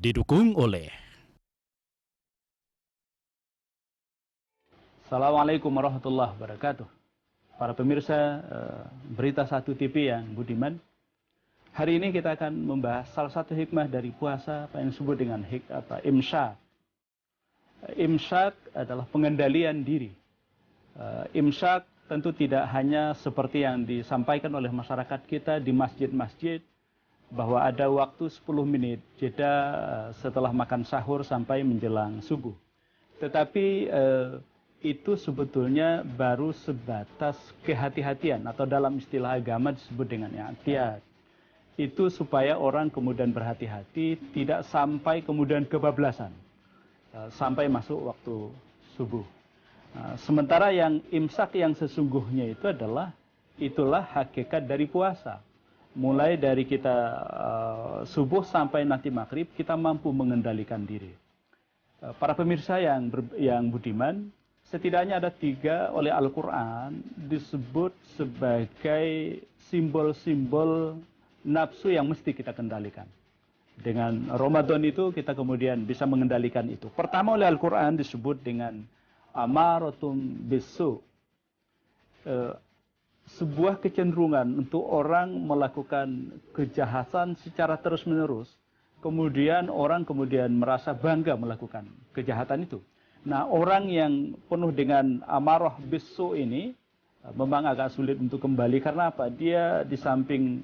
Didukung oleh Assalamualaikum warahmatullahi wabarakatuh. Para pemirsa Berita Satu TV yang budiman, hari ini kita akan membahas salah satu hikmah dari puasa apa yang disebut dengan imsak. Imsak adalah pengendalian diri. Imsak tentu tidak hanya seperti yang disampaikan oleh masyarakat kita di masjid-masjid, bahwa ada waktu 10 menit jeda setelah makan sahur sampai menjelang subuh. Tetapi itu sebetulnya baru sebatas kehati-hatian, atau dalam istilah agama disebut dengan i'tiyad. Itu supaya orang kemudian berhati-hati, tidak sampai kemudian kebablasan sampai masuk waktu subuh. Sementara yang imsak yang sesungguhnya itu itulah hakikat dari puasa. Mulai dari kita subuh sampai nanti maghrib, kita mampu mengendalikan diri. Para pemirsa yang budiman, setidaknya ada 3 oleh Al-Quran disebut sebagai simbol-simbol nafsu yang mesti kita kendalikan. Dengan Ramadan itu kita kemudian bisa mengendalikan itu. Pertama, oleh Al-Quran disebut dengan amaratum bisu, sebuah kecenderungan untuk orang melakukan kejahatan secara terus-menerus. Kemudian orang merasa bangga melakukan kejahatan itu. Nah, orang yang penuh dengan amarah bisu ini memang agak sulit untuk kembali. Karena apa? Dia di samping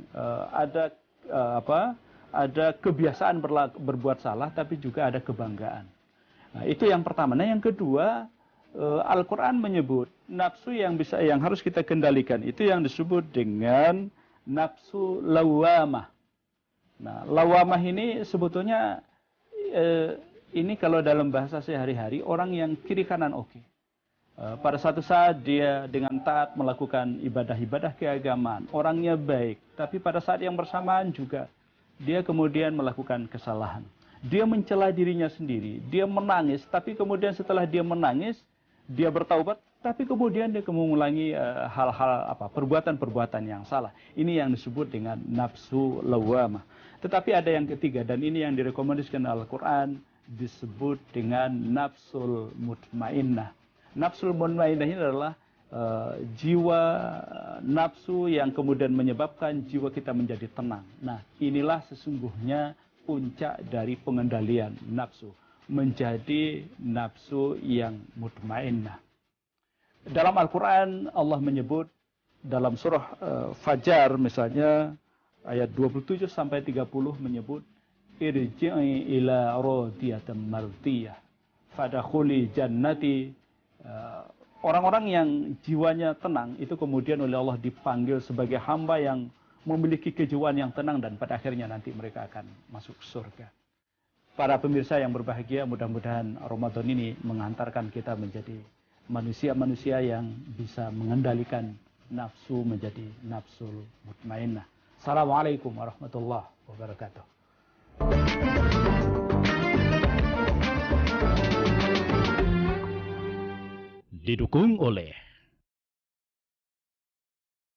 ada kebiasaan berbuat salah, tapi juga ada kebanggaan. Nah, itu yang pertama. Nah, yang kedua, Al-Quran menyebut nafsu yang harus kita kendalikan itu yang disebut dengan nafsu lawamah. Nah, lawamah ini sebetulnya ini kalau dalam bahasa sehari-hari, orang yang kiri kanan oke. Pada satu saat dia dengan taat melakukan ibadah-ibadah keagamaan, orangnya baik, tapi pada saat yang bersamaan juga dia kemudian melakukan kesalahan. Dia mencela dirinya sendiri, dia menangis, tapi kemudian setelah dia menangis, dia bertaubat, tapi kemudian dia mengulangi perbuatan-perbuatan yang salah. Ini yang disebut dengan nafsu lawamah. Tetapi ada yang ketiga, dan ini yang direkomendasikan Al-Quran, disebut dengan nafsul mutmainnah. Nafsul mutmainnah ini adalah jiwa nafsu yang kemudian menyebabkan jiwa kita menjadi tenang. Nah, inilah sesungguhnya puncak dari pengendalian nafsu, menjadi nafsu yang mutmainnah. Dalam Al-Quran Allah menyebut dalam surah Fajar misalnya ayat 27 sampai 30 menyebut irji'i ila radiyatan mardiyah fadakhuli jannati. Orang-orang yang jiwanya tenang itu kemudian oleh Allah dipanggil sebagai hamba yang memiliki kejiwaan yang tenang, dan pada akhirnya nanti mereka akan masuk surga. Para pemirsa yang berbahagia, mudah-mudahan Ramadan ini mengantarkan kita menjadi manusia-manusia yang bisa mengendalikan nafsu menjadi nafsul mutmainnah. Assalamualaikum warahmatullahi wabarakatuh. didukung oleh